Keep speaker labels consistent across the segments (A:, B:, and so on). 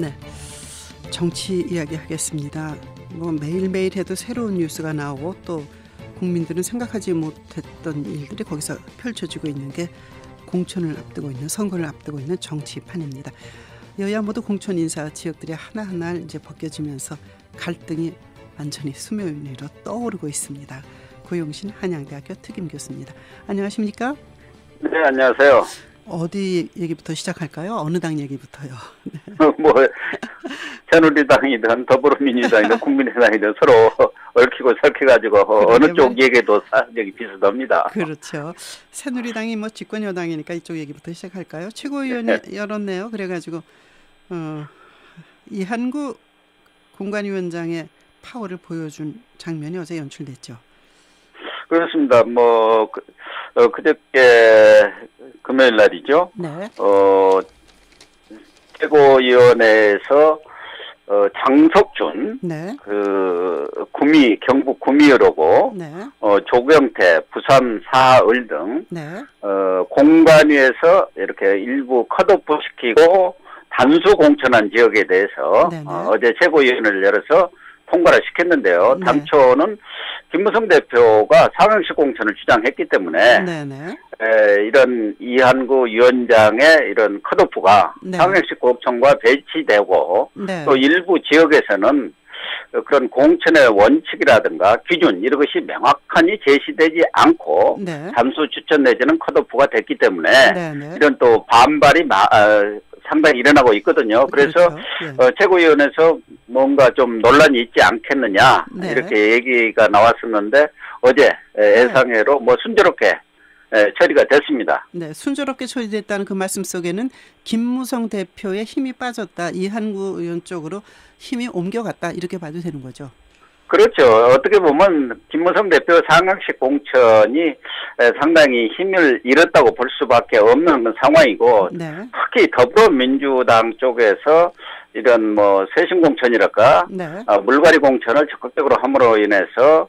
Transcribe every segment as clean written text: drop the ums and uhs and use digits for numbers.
A: 네, 정치 이야기 하겠습니다. 뭐 매일매일 해도 새로운 뉴스가 나오고 또 국민들은 생각하지 못했던 일들이 거기서 펼쳐지고 있는 게 공천을 앞두고 있는 선거를 앞두고 있는 정치판입니다. 여야 모두 공천 인사 지역들이 하나하나 이제 벗겨지면서 갈등이 완전히 수면 위로 떠오르고 있습니다. 고용신 한양대학교 특임 교수입니다. 안녕하십니까?
B: 네, 안녕하세요.
A: 어디 얘기부터 시작할까요? 어느 당 얘기부터요? 네.
B: 뭐 새누리당이든 더불어민주당이든 국민의당이든 서로 얽히고 설켜가지고 어느 쪽 얘기도 사정이 비슷합니다.
A: 그렇죠. 새누리당이 뭐 집권 여당이니까 이쪽 얘기부터 시작할까요? 최고위원회 열었네요. 그래가지고 이한구 공관위원장의 파워를 보여준 장면이 어제 연출됐죠.
B: 그렇습니다. 뭐 그저께 금요일 날이죠.
A: 네.
B: 최고위원회에서 장석준,
A: 네.
B: 경북 구미여로고,
A: 네.
B: 조경태, 부산 사을 등,
A: 네.
B: 공관위에서 이렇게 일부 컷오프 시키고 단수 공천한 지역에 대해서 어제 최고위원회를 열어서 통과를 시켰는데요.
A: 네.
B: 당초는 김무성 대표가 상황식 공천을 주장했기 때문에 이런 이한구 위원장의 이런 컷오프가 상황식 공천과 배치되고 또 일부 지역에서는 그런 공천의 원칙이라든가 기준 이런 것이 명확하니 제시되지 않고 단수 추천 내지는 컷오프가 됐기 때문에 이런 또 반발이 상당히 일어나고 있거든요. 그래서 그렇죠. 최고위원회에서 뭔가 좀 논란이 있지 않겠느냐 이렇게 얘기가 나왔었는데 어제 예상외로 뭐 순조롭게 처리가 됐습니다.
A: 네, 순조롭게 처리됐다는 그 말씀 속에는 김무성 대표의 힘이 빠졌다. 이한구 의원 쪽으로 힘이 옮겨갔다. 이렇게 봐도 되는 거죠.
B: 그렇죠. 어떻게 보면 김무성 대표 상황식 공천이 상당히 힘을 잃었다고 볼 수밖에 없는 상황이고 특히 더불어민주당 쪽에서 이런 뭐 쇄신 공천이랄까 물갈이 공천을 적극적으로 함으로 인해서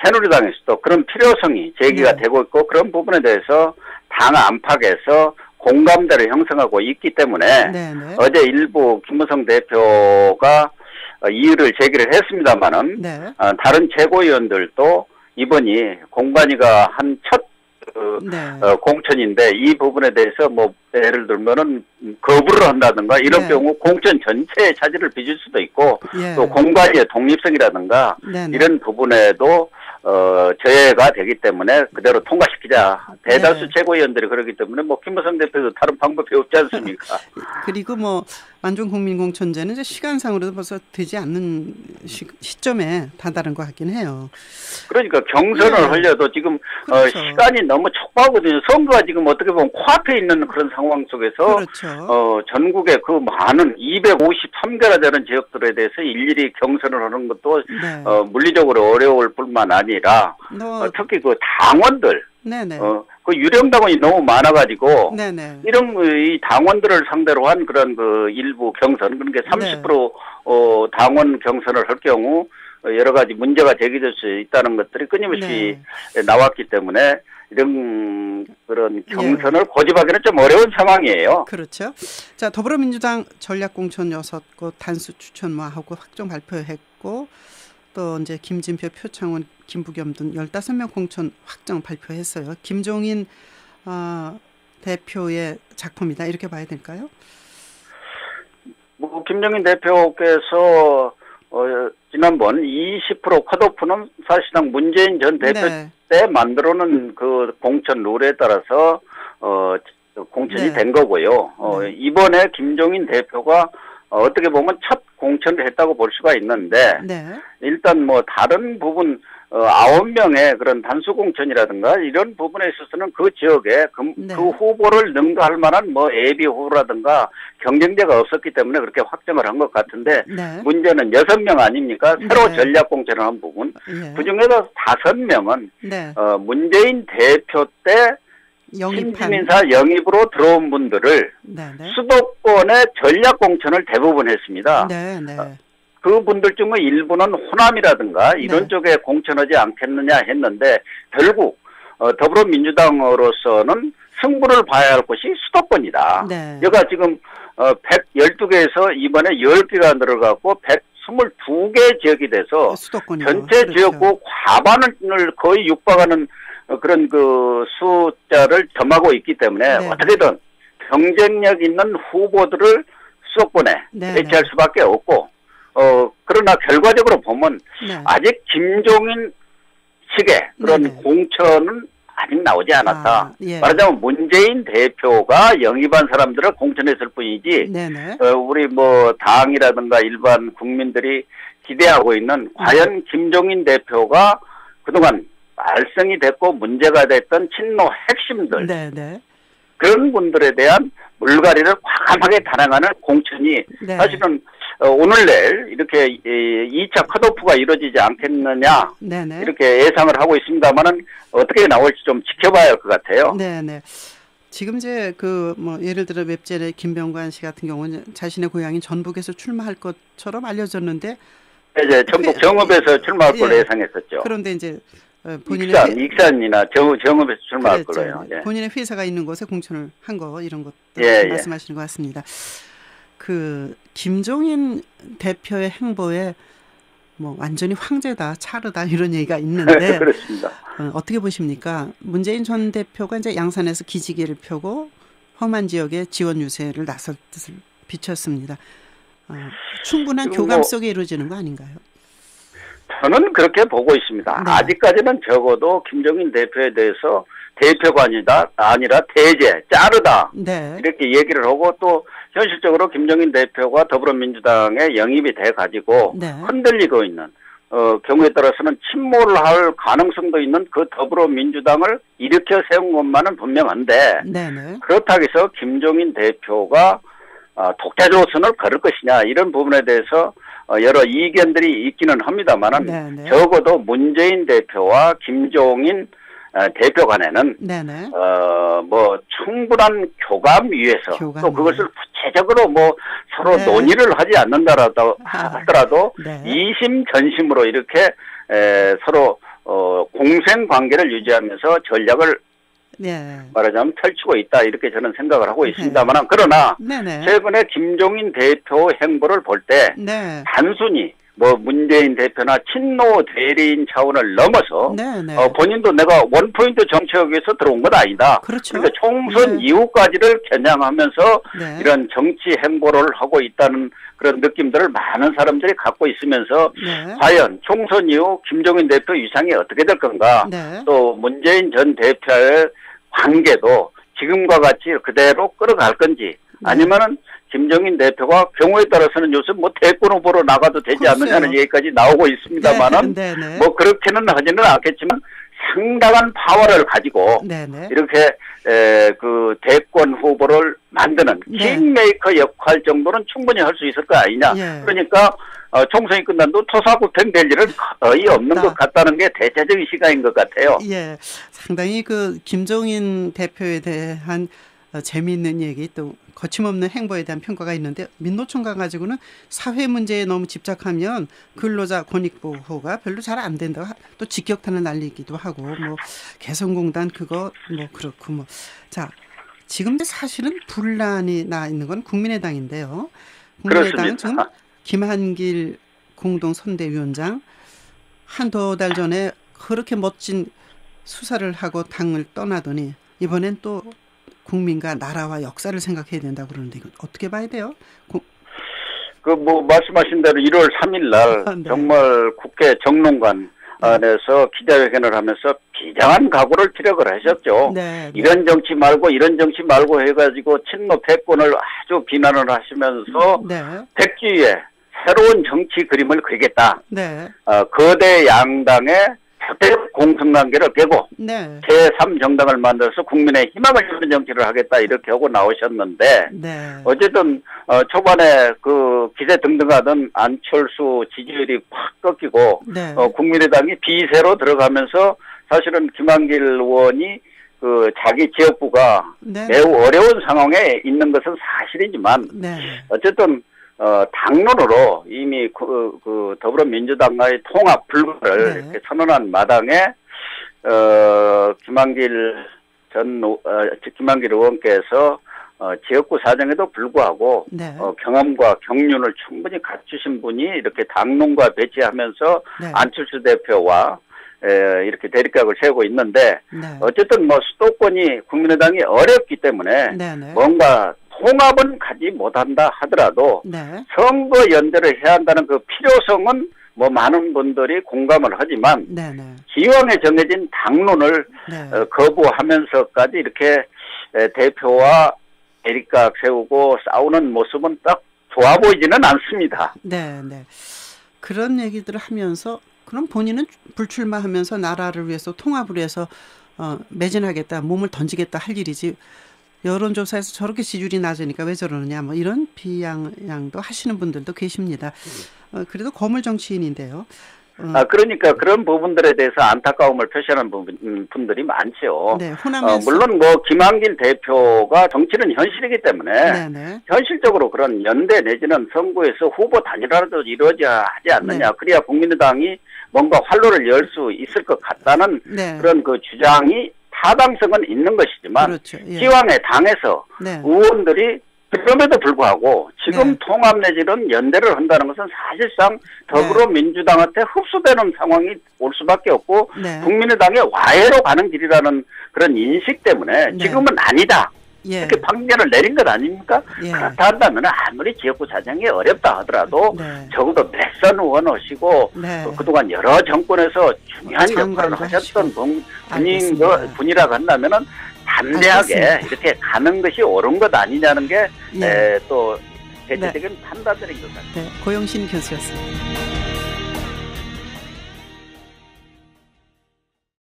B: 새누리당에서도 그런 필요성이 제기가 되고 있고 그런 부분에 대해서 당 안팎에서 공감대를 형성하고 있기 때문에 어제 일부 김무성 대표가 이의를 제기를 했습니다마는 다른 최고위원들도 이번이 공관위가 한 첫 공천인데 이 부분에 대해서 뭐 예를 들면은 거부를 한다든가 이런 경우 공천 전체에 차질을 빚을 수도 있고 또 공관위의 독립성이라든가 이런 부분에도 저해가 되기 때문에 그대로 통과시키자. 대다수 최고위원들이 그러기 때문에 뭐 김무성 대표도 다른 방법이 없지 않습니까?
A: 그리고 뭐 완전국민공천제는 이제 시간상으로도 벌써 되지 않는 시점에 다다른 것 같긴 해요.
B: 그러니까 경선을 하려도 지금 그렇죠. 시간이 너무 촉박하거든요. 선거가 지금 어떻게 보면 코앞에 있는 그런 상황 속에서 전국의 그 많은 253개나 되는 지역들에 대해서 일일이 경선을 하는 것도 물리적으로 어려울 뿐만 아니라 특히 그 당원들 그 유령당원이 너무 많아가지고 이런 이 당원들을 상대로 한 그런 그 일부 경선 그러니까 30% 당원 경선을 할 경우 여러 가지 문제가 제기될 수 있다는 것들이 끊임없이 나왔기 때문에 이런 그런 경선을 고집하기는 좀 어려운 상황이에요.
A: 그렇죠. 자, 더불어민주당 전략공천 6곳 단수 추천하고 확정 발표했고 또 이제 김진표, 표창원, 김부겸 등 15명 공천 확정 발표했어요. 김종인 대표의 작품이다 이렇게 봐야 될까요? 뭐
B: 김종인 대표께서 지난번 20% 컷오프는 사실상 문재인 전 대표 때 만들어놓은 그 공천 룰에 따라서 공천이 된 거고요. 이번에 김종인 대표가 어떻게 보면 첫 공천을 했다고 볼 수가 있는데 일단 뭐 다른 부분 9명의 그런 단수 공천이라든가 이런 부분에 있어서는 그 지역에 그 후보를 능가할 만한 뭐 예비 후보라든가 경쟁자가 없었기 때문에 그렇게 확정을 한 것 같은데 문제는 6명 아닙니까? 새로 전략 공천을 한 부분. 그중에서 5명은 문재인 대표 때 신주민사 영입으로 들어온 분들을 수도권의 전략 공천을 대부분 했습니다. 그분들 중에 일부는 호남이라든가 이런 쪽에 공천하지 않겠느냐 했는데 결국 더불어민주당으로서는 승부를 봐야 할 곳이 수도권이다.
A: 네.
B: 여기가 지금 112개에서 이번에 10개가 늘어가고 122개 지역이 돼서
A: 수도권이요.
B: 전체
A: 그렇죠.
B: 지역구 과반을 거의 육박하는 그런 그 숫자를 점하고 있기 때문에
A: 네.
B: 어떻게든 경쟁력 있는 후보들을 수도권에
A: 네.
B: 배치할 수밖에 없고 그러나 결과적으로 보면
A: 네.
B: 아직 김종인 측의 그런
A: 네네.
B: 공천은 아직 나오지 않았다.
A: 예.
B: 말하자면 문재인 대표가 영입한 사람들을 공천했을 뿐이지
A: 네네.
B: 우리 뭐 당이라든가 일반 국민들이 기대하고 있는 과연 김종인 대표가 그동안 말썽이 됐고 문제가 됐던 친노 핵심들
A: 네네.
B: 그런 분들에 대한 물갈이를 과감하게 단행하는 공천이
A: 네.
B: 사실은 오늘 내일 이렇게 2차 컷오프가 이루어지지 않겠느냐
A: 네네.
B: 이렇게 예상을 하고 있습니다만은 어떻게 나올지 좀 지켜봐야 할 것 같아요.
A: 네네. 지금 이제 그 뭐 예를 들어 웹젤의 김병관 씨 같은 경우는 자신의 고향인 전북에서 출마할 것처럼 알려졌는데
B: 이제 전북 정읍에서 출마할 걸로
A: 예.
B: 예상했었죠.
A: 그런데 이제 본인의
B: 익산이나 정읍에서 출마할
A: 그랬죠.
B: 걸로요. 예.
A: 본인의 회사가 있는 곳에 공천을 한 거 이런 것도
B: 예, 예.
A: 말씀하시는 것 같습니다. 그 김종인 대표의 행보에 뭐 완전히 황제다, 차르다 이런 얘기가 있는데
B: 그렇습니다.
A: 어떻게 보십니까? 문재인 전 대표가 이제 양산에서 기지개를 펴고 험한 지역에 지원 유세를 나설 뜻을 비쳤습니다. 충분한
B: 지금
A: 교감
B: 뭐
A: 속에 이루어지는 거 아닌가요?
B: 저는 그렇게 보고 있습니다.
A: 네.
B: 아직까지는 적어도 김종인 대표에 대해서 대표가 아니라 대제, 짜르다
A: 네.
B: 이렇게 얘기를 하고 또 현실적으로 김종인 대표가 더불어민주당에 영입이 돼가지고
A: 네.
B: 흔들리고 있는 경우에 따라서는 침몰을 할 가능성도 있는 그 더불어민주당을 일으켜 세운 것만은 분명한데
A: 네네.
B: 그렇다고 해서 김종인 대표가 독자 노선을 걸을 것이냐 이런 부분에 대해서 여러 이견들이 있기는 합니다만은
A: 네네.
B: 적어도 문재인 대표와 김종인 대표 간에는
A: 네네.
B: 뭐 충분한 교감 위에서
A: 교감
B: 또 그것을 구체적으로 뭐 서로
A: 네.
B: 논의를 하지 않는다라도 하더라도
A: 네.
B: 이심전심으로 이렇게 서로 공생 관계를 유지하면서 전략을
A: 네.
B: 말하자면 펼치고 있다 이렇게 저는 생각을 하고 있습니다만 그러나
A: 네네.
B: 최근에 김종인 대표 행보를 볼 때
A: 네.
B: 단순히 뭐 문재인 대표나 친노 대리인 차원을 넘어서
A: 네네.
B: 본인도 내가 원포인트 정치하기 위해서 들어온 건 아니다.
A: 그렇죠.
B: 그러니까 총선
A: 네.
B: 이후까지를 겨냥하면서
A: 네.
B: 이런 정치 행보를 하고 있다는 그런 느낌들을 많은 사람들이 갖고 있으면서
A: 네.
B: 과연 총선 이후 김종인 대표 위상이 어떻게 될 건가
A: 네.
B: 또 문재인 전 대표의 관계도 지금과 같이 그대로 끌어갈 건지 아니면은 김종인 대표가 경우에 따라서는 요즘 뭐 대권 후보로 나가도 되지
A: 글쎄요.
B: 않느냐는 얘기까지 나오고 있습니다만은
A: 네네.
B: 뭐 그렇게는 하지는 않겠지만 상당한 파워를 가지고
A: 네네.
B: 이렇게 그 대권 후보를 만드는
A: 네.
B: 킹메이커 역할 정도는 충분히 할 수 있을 거 아니냐.
A: 예.
B: 그러니까 총선이 끝난도 토사구팽 될 일은 거의 없는 것 같다는 게 대체적인 시각인 것 같아요.
A: 예, 상당히 그 김종인 대표에 대한 재미있는 얘기 또 거침없는 행보에 대한 평가가 있는데 민노총과 가지고는 사회 문제에 너무 집착하면 근로자 권익보호가 별로 잘 안 된다고 또 직격탄을 날리기도 하고 뭐 개성공단 그거 뭐 그렇고 뭐 자 지금 사실은 분란이 나 있는 건 국민의당인데요. 국민의당은 지금 김한길 공동선대위원장 한두 달 전에 그렇게 멋진 수사를 하고 당을 떠나더니 이번엔 또 국민과 나라와 역사를 생각해야 된다고 그러는데 이건 어떻게 봐야 돼요?
B: 그 뭐 말씀하신 대로 1월 3일 날
A: 네.
B: 정말 국회 정론관 안에서 기자회견을 하면서 비장한 각오를 피력을 하셨죠.
A: 네, 네.
B: 이런 정치 말고 이런 정치 말고 해가지고 친노 패권을 아주 비난을 하시면서
A: 네.
B: 백주의 새로운 정치 그림을 그리겠다.
A: 네.
B: 거대 양당의 절대적 공생관계를 깨고
A: 네.
B: 제3정당을 만들어서 국민의 희망을 주는 정치를 하겠다 이렇게 하고 나오셨는데
A: 네.
B: 어쨌든 초반에 그 기세 등등하던 안철수 지지율이 확 꺾이고
A: 네.
B: 국민의당이 비세로 들어가면서 사실은 김한길 의원이 그 자기 지역구가
A: 네.
B: 매우 어려운 상황에 있는 것은 사실이지만
A: 네.
B: 어쨌든 당론으로 이미 그 더불어민주당과의 통합 불가를
A: 네.
B: 이렇게 선언한 마당에 김한길 김한길 의원께서 지역구 사정에도 불구하고
A: 네.
B: 경험과 경륜을 충분히 갖추신 분이 이렇게 당론과 배치하면서
A: 네.
B: 안철수 대표와 이렇게 대립각을 세우고 있는데
A: 네.
B: 어쨌든 뭐 수도권이 국민의당이 어렵기 때문에
A: 네. 네.
B: 뭔가 통합은 가지 못한다 하더라도
A: 네.
B: 선거 연대를 해야 한다는 그 필요성은 뭐 많은 분들이 공감을 하지만
A: 네. 네.
B: 기왕에 정해진 당론을
A: 네.
B: 거부하면서까지 이렇게 대표와 대립각 세우고 싸우는 모습은 딱 좋아 보이지는 않습니다.
A: 네. 네. 그런 얘기들을 하면서 그럼 본인은 불출마하면서 나라를 위해서 통합을 위해서 매진하겠다, 몸을 던지겠다 할 일이지 여론조사에서 저렇게 지지율이 낮으니까 왜 저러느냐 뭐 이런 비양도 하시는 분들도 계십니다. 그래도 거물 정치인인데요.
B: 그러니까 그런 부분들에 대해서 안타까움을 표시하는 분들이 많죠.
A: 네, 호남에서
B: 물론 뭐 김한길 대표가 정치는 현실이기 때문에
A: 네네.
B: 현실적으로 그런 연대 내지는 선거에서 후보 단일화라도 이루어져야 하지 않느냐.
A: 네.
B: 그래야 국민의당이 뭔가 활로를 열 수 있을 것 같다는
A: 네.
B: 그런 그 주장이 타당성은 있는 것이지만
A: 그렇죠. 예.
B: 기왕에 당에서
A: 네.
B: 의원들이 그럼에도 불구하고 지금
A: 네.
B: 통합 내지는 연대를 한다는 것은 사실상 더불어민주당한테 흡수되는 상황이 올 수밖에 없고
A: 네.
B: 국민의당의 와해로 가는 길이라는 그런 인식 때문에
A: 네.
B: 지금은 아니다.
A: 예.
B: 이렇게 판결을 내린 것 아닙니까?
A: 예.
B: 그렇다 한다면 아무리 지역구 사정이 어렵다 하더라도
A: 네.
B: 적어도 맥선 의원 오시고
A: 네.
B: 그동안 여러 정권에서 중요한 역할을
A: 장관도
B: 하셨던
A: 알겠습니다.
B: 분이라고 한다면은 담대하게
A: 알겠습니다.
B: 이렇게 가는 것이 옳은 것 아니냐는 게
A: 예.
B: 또 대체적인 판단들인 것 같습니다.
A: 네, 고영신 교수였습니다.